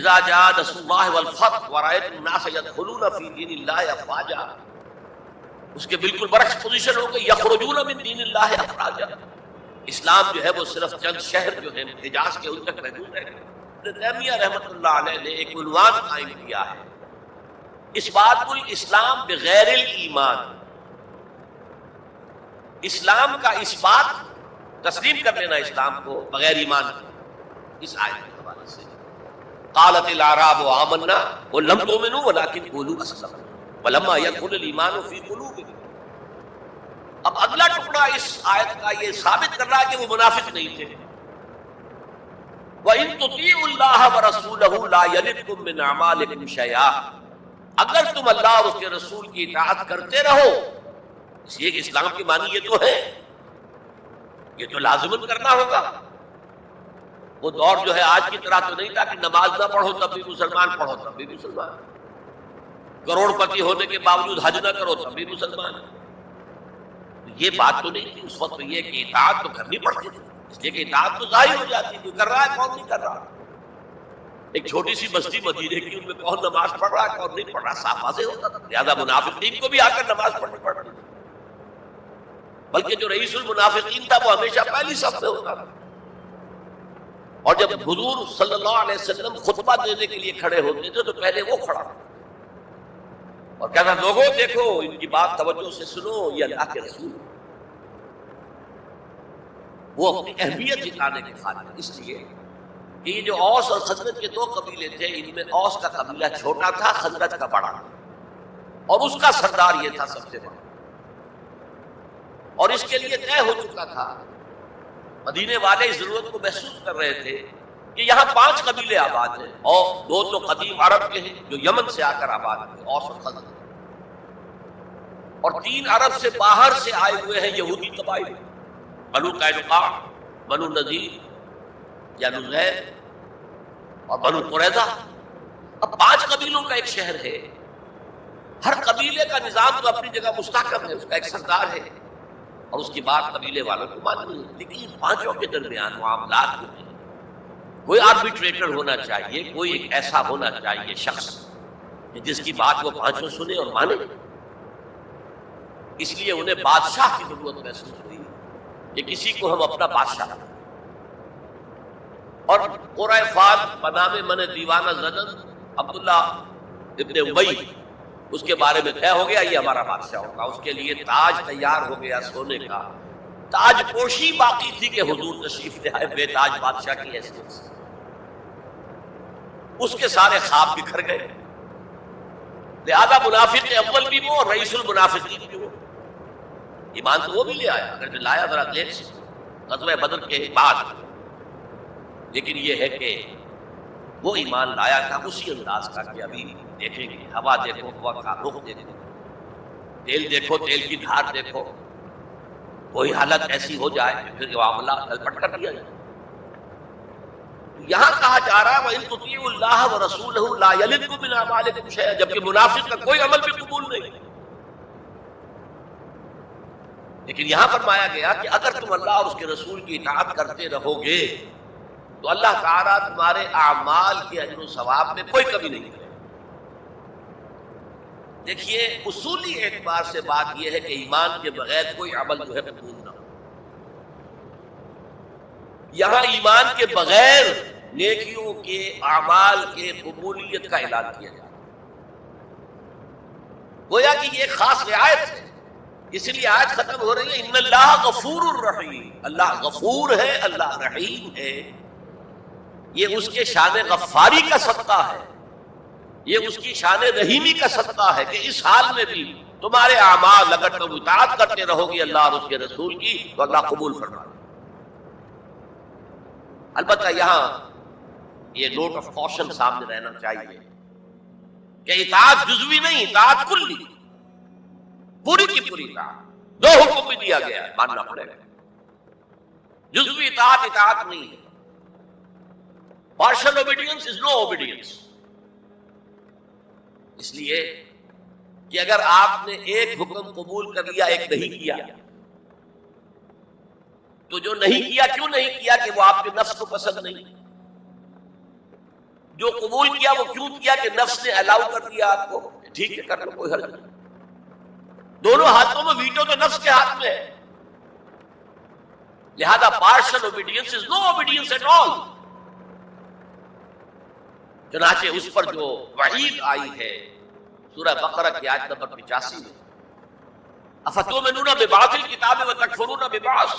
اذا جاء نصر اللہ والفتح ورأيت الناس يدخلون في دین اللہ افواجا، اس کے بالکل برعکس پوزیشن ہو گئی یخرجون من دین اللہ افواجا۔ اسلام جو ہے وہ صرف چند شہر جو ہیں حجاز کے ان تک محدود ہے۔ ابن تیمیہ رحمۃ اللہ علیہ نے ایک عنوان قائم کیا ہے، اثبات الاسلام بغیر الایمان، اسلام کا اثبات، تسلیم کر لینا اسلام کو بغیر ایمان کے۔ اس آیت کے حوالے سے قالت الاعراب آمنا قل لم تؤمنوا ولكن قولوا اسلمنا ولما يدخل الايمان في قلوبكم۔ اب اگلا ٹکڑا اس آیت کا یہ ثابت کر رہا ہے کہ وہ منافق نہیں تھے۔ وَإِن تُطِيعُوا اللَّهَ وَرَسُولَهُ لَا يَلِدْكُم مِّنْ أَعْمَالِكُمْ شَيْئًا، اگر تم اللہ اور اس کے رسول کی اطاعت کرتے رہو، اس لیے کہ اسلام کی معنی یہ تو ہے، یہ تو لازماً کرنا ہوگا۔ وہ دور جو ہے آج کی طرح تو نہیں تھا کہ نماز نہ پڑھو تب بھی مسلمان، پڑھو تب بھی مسلمان، کروڑ پتی ہونے کے باوجود حج نہ کرو تب بھی مسلمان۔ یہ بات تو نہیں تھی اس وقت، یہ کہ اطاعت تو کرنی پڑتی تھی، اس لیے کہ اطاعت تو ظاہر ہو جاتی ہے، کوئی کر رہا ہے کون نہیں کر رہا۔ ایک چھوٹی سی بستی مدینے کی، ان میں کون نماز پڑھ رہا ہے کون نہیں پڑھ رہا صاف واضح ہوتا تھا، لہٰذا منافقین کو بھی آ کر نماز پڑھنی پڑتی تھی، بلکہ جو رئیس المنافقین تھا وہ ہمیشہ پہلی صف میں ہوتا تھا۔ اور جب حضور صلی اللہ علیہ وسلم خطبہ دینے کے لیے کھڑے ہوتے تھے تو پہلے وہ کھڑا اور کہتا لوگوں دیکھو ان کی بات توجہ سے سنو، یہ اللہ کے رسول۔ وہ اپنی اہمیت جتانے کے خاطر، اس لیے کہ یہ جو اوس اور خزرج کے دو قبیلے تھے، ان میں اوس کا قبیلہ چھوٹا تھا، خزرج کا بڑا، اور اس کا سردار یہ تھا سب سے بڑا، اور اس کے لیے طے ہو چکا تھا، مدینے والے اس ضرورت کو محسوس کر رہے تھے کہ یہاں 5 قبیلے آباد ہیں، اور 2 تو قدیم عرب کے ہیں جو یمن سے آ کر آباد ہوئے، اوس اور خزرج، اور 3 عرب سے باہر سے آئے ہوئے ہیں یہودی قبائل، بنو قینقاع، بنو نذیر یا نذیر اور بنو قریظہ۔ اب 5 قبیلوں کا ایک شہر ہے، ہر قبیلے کا نظام تو اپنی جگہ مستحکم ہے، اس کا ایک سردار ہے اور اس کی بات قبیلے والوں کو ماننی ہے، لیکن ان 5 کے درمیان معاملات جو ہیں کوئی آربیٹریٹر ہونا چاہیے، کوئی ایک ایسا ہونا چاہیے شخص کہ جس کی بات وہ 5 سنے اور مانے۔ اس لیے انہیں بادشاہ کی ضرورت محسوس ہوئی کہ کسی کو ہم اپنا بادشاہ، اور قرۂ فال بنام من دیوانہ زدن عبداللہ ابن ابی، اس کے بارے میں طے ہو گیا یہ ہمارا بادشاہ ہوگا۔ اس کے لیے تاج تیار ہو گیا سونے کا، تاج پوشی باقی تھی کہ حضور تشریف لے آئے بے تاج بادشاہ کی حیثیت سے، اس کے سارے خواب بکھر گئے۔ لہذا منافق اول بھی وہ اور رئیس المنافقین بھی وہ۔ ایمان تو وہ بھی لے آیا، اگر لایا ذرا لیٹ سے غزوہ بدر کے بعد، لیکن یہ ہے کہ وہ ایمان لایا تھا اسی انداز کا کہ ابھی دیکھیں گے، ہوا دیکھو ہوا کا رخ دیکھو، تیل دیکھو تیل کی دھار دیکھو، کوئی حالت ایسی ہو جائے کہ پھر معاملہ گلپٹ کر دیا جائے۔ یہاں کہا جا رہا ہے وَإِن تُطِيعُوا اللَّهَ وَرَسُولَهُ لَا يَلِدْكُم مِّنْ أَعْمَالِكُمْ شَيْئًا، جبکہ منافق کا کوئی عمل بھی قبول نہیں۔ لیکن یہاں فرمایا گیا کہ اگر تم اللہ اور اس کے رسول کی اطاعت کرتے رہو گے تو اللہ تعالیٰ تمہارے اعمال کے اجر و ثواب میں کوئی کمی نہیں کرے۔ دیکھیے اصولی اعتبار سے بات یہ ہے کہ ایمان کے بغیر کوئی عمل جو ہے قبول نہ ہو۔ یہاں ایمان کے بغیر نیکیوں کے اعمال کے قبولیت کا اعلان کیا جائے، گویا کہ یہ ایک خاص رعایت ہے، اس لیے آیت ختم ہو رہی ہے ان اللہ غفور الرحیم، اللہ غفور ہے، اللہ رحیم ہے۔ یہ اس کے شان غفاری کا صدقہ ہے، یہ اس کی شان رحیمی کا صدقہ ہے کہ اس حال میں بھی تمہارے اعمال اگر تم اطاعت کرتے رہو گی اللہ اور اس کے رسول کی تو اللہ قبول فرمائے۔ البتہ یہاں یہ نوٹ آف کوشن سامنے رہنا چاہیے کہ اطاعت جزوی نہیں، اطاعت کلی، پوری کی پوری اطاعت، 2 حکم بھی دیا گیا ہے، ماننا پڑے گا۔ جزوی اطاعت اطاعت نہیں ہے، partial obedience is no obedience۔ اس لیے کہ اگر آپ نے ایک حکم قبول کر لیا ایک نہیں کیا تو جو نہیں کیا کیوں نہیں کیا کہ وہ آپ کے نفس کو پسند نہیں، جو قبول کیا وہ کیوں کیا کہ نفس نے الاؤ کر دیا آپ کو، ٹھیک ہے کر لو کوئی حرج نہیں. دونوں ہاتھوں میں ویٹو تو نفس کے ہاتھ میں ہے، لہذا partial obedience is no obedience at all. چنانچہ اس پر جو وعید آئی ہے سورہ بقرہ کی آیت نمبر 85 میں، افتؤمنون ببعض الکتاب وتکفرون ببعض،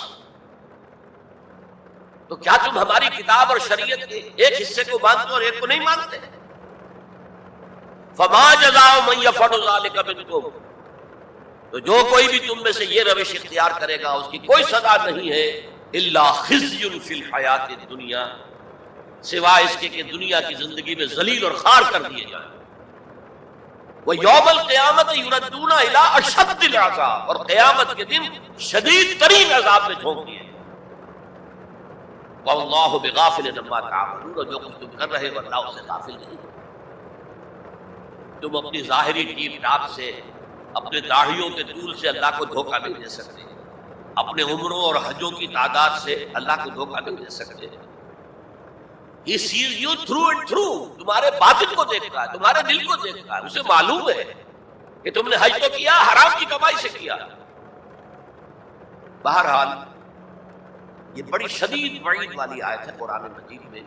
تو کیا تم ہماری کتاب اور شریعت کے ایک حصے کو مانتے ہو اور ایک کو نہیں مانتے؟ فما جزاء من يفعل ذلك منكم، تو جو کوئی بھی تم میں سے یہ روش اختیار کرے گا اس کی کوئی سزا نہیں ہے الا خزي في الحیات الدنیا، سوائے اس کے کہ دنیا کی زندگی میں ذلیل اور خوار کر دیے جائیں. وَيَوْمَ الْقِيَامَةِ يُرَدُّونَ إِلَىٰ أَشَدِّ الْعَذَابِ، اور قیامت کے دن شدید ترین عذاب میں جھونک دیے. وَاللَّهُ بِغَافِلٍ عَمَّا تَعْمَلُونَ، اور جو کچھ تم کر رہے ہو اللہ اس سے غافل نہیں. تم اپنی ظاہری ٹیپ ٹاپ سے، اپنے داڑھیوں کے طول سے اللہ کو دھوکہ نہیں دے سکتے، اپنے عمروں اور حجوں کی تعداد سے اللہ کو دھوکہ نہیں دے سکتے. He sees you through and through، تمہارے باطن کو دیکھتا ہے، تمہارے دل کو دیکھتا ہے، اسے معلوم ہے کہ تم نے حج تو کیا، حرام کی کمائی سے کیا. بہرحال یہ بڑی شدید وعید والی آیت ہے قرآن مجید میں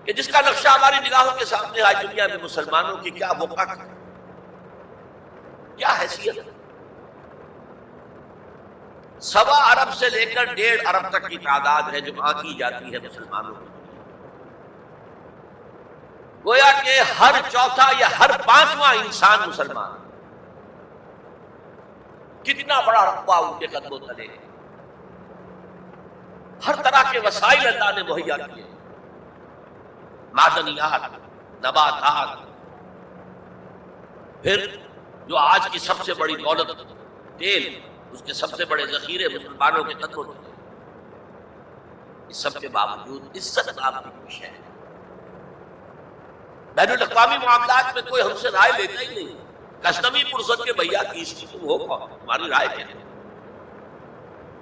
کہ جس کا نقشہ ہماری نگاہوں کے سامنے آج دنیا میں مسلمانوں کی کیا وقت، کیا حیثیت ہے. 1.25 ارب سے لے کر 1.5 ارب تک کی تعداد ہے جو آنکی جاتی ہے مسلمانوں کی. گویا کہ ہر چوتھا یا ہر 5واں انسان مسلمان. کتنا بڑا رقبہ ان کے قدم و تلے ہے. ہر طرح کے وسائل اللہ نے مہیا کیے، معدنیات، نباتات. پھر جو آج کی سب سے بڑی دولت تیل، اس کے سب سے بڑے ذخیرے مسلمانوں کے قدم و تلے. اس سب کے باوجود عزت نام کی کوئی شے ہے. بین الاقوامی معاملات میں کوئی ہم سے رائے لیتا ہی نہیں. کسٹمی پرسد کے بھیا کس کی تم ہو، ہماری رائے کیا ہے؟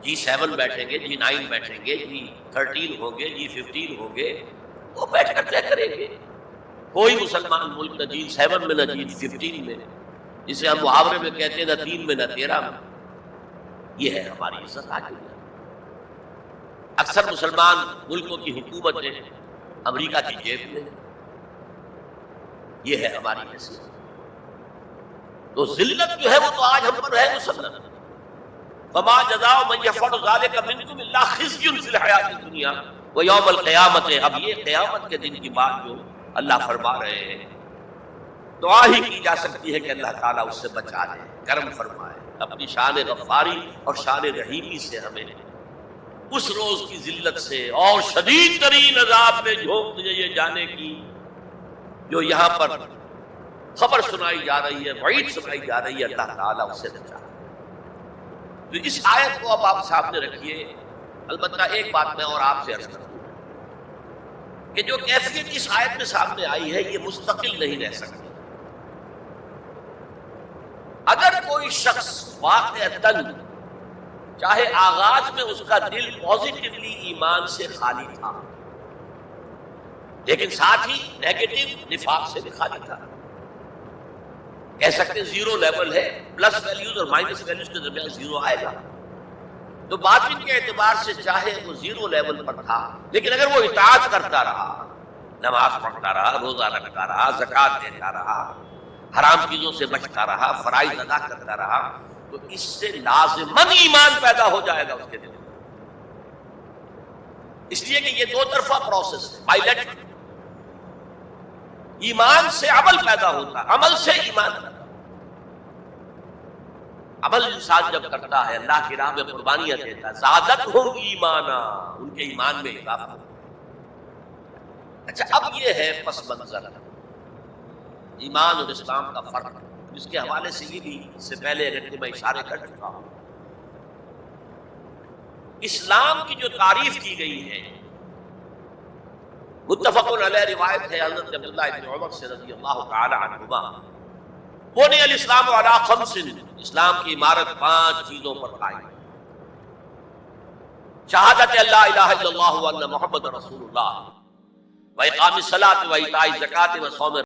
G7 بیٹھیں گے، G9 بیٹھیں گے، G13 ہوں گے، G15 ہوں گے، وہ بیٹھ کر طے کریں گے. کوئی مسلمان ملک نہ G7 میں نہ G15 میں، جسے ہم محاورے میں کہتے ہیں نہ 3 میں نہ 13 میں. یہ ہے ہماری عزت آج بھی. اکثر مسلمان ملکوں کی حکومتیں امریکہ کی جیب میں، یہ ہے ہماری حیثیت. تو ذلت جو ہے وہ تو آج ہم پر ہے مسلط. فما جزاء من يفعل ذلك منكم الا خزي في الحیات الدنیا ويوم القیامة. اب یہ قیامت کے دن کی بات جو اللہ فرما رہے ہیں، دعا ہی کی جا سکتی ہے کہ اللہ تعالیٰ اس سے بچا لے، کرم فرمائے، اپنی شان غفاری اور شان رحیمی سے ہمیں اس روز کی ذلت سے اور شدید ترین عذاب میں جھونک دیے جانے کی جو یہاں پر خبر سنائی جا رہی ہے، وعید سنائی جا رہی ہے، اللہ تعالیٰ اس سے بچا. تو اس آیت کو اب آپ سامنے رکھیے. البتہ ایک بات میں اور آپ سے عرض کروں کہ جو کیفیت اس آیت میں سامنے آئی ہے یہ مستقل نہیں رہ سکتی. اگر کوئی شخص واقعتاً چاہے آغاز میں اس کا دل پازیٹیولی ایمان سے خالی تھا، لیکن ساتھ ہی نیگیٹو نفاق سے بھی خالی تھا، کہہ سکتے زیرو لیول ہے، پلس ویلیوز اور مائنس ویلیوز کے درمیان زیرو آئے گا، تو باطن کے اعتبار سے چاہے وہ زیرو لیول پر تھا، لیکن اگر وہ اطاعت کرتا رہا، نماز پڑھتا رہا، روزہ رکھتا رہا، زکوٰۃ دیتا رہا، حرام چیزوں سے بچتا رہا، فرائض ادا کرتا رہا، تو اس سے لازماً ایمان پیدا ہو جائے گا اس کے دل میں. اس لیے کہ یہ دو طرفہ پروسیس ہے، بائیلیٹرل. ایمان سے عمل پیدا ہوتا، عمل سے ایمان پیدا. عمل انسان جب کرتا ہے، اللہ کی راہ میں قربانیاں دیتا ہے، زادتہم ایمانا، ان کے ایمان میں اضافہ ہوتا ہے. اچھا، اب یہ ہے پس منظر ایمان اور اسلام کا فرق، جس کے حوالے سے یہ بھی اس سے پہلے اگر میں اشارے کر چکا ہوں. اسلام کی جو تعریف کی گئی ہے متفق علیہ روایت ہے حضرت عبداللہ ابن عمر سے رضی اللہ تعالی عنہما، بنی الاسلام علی خمس، اسلام کی عمارت 5 چیزوں پر قائم ہے. شہادت اللہ الہ الا اللہ وان محمد رسول اللہ، وَإِقَامِ الصَّلَاةِ وَإِيتَاءِ الزَّکَاةِ وَصَوْمِ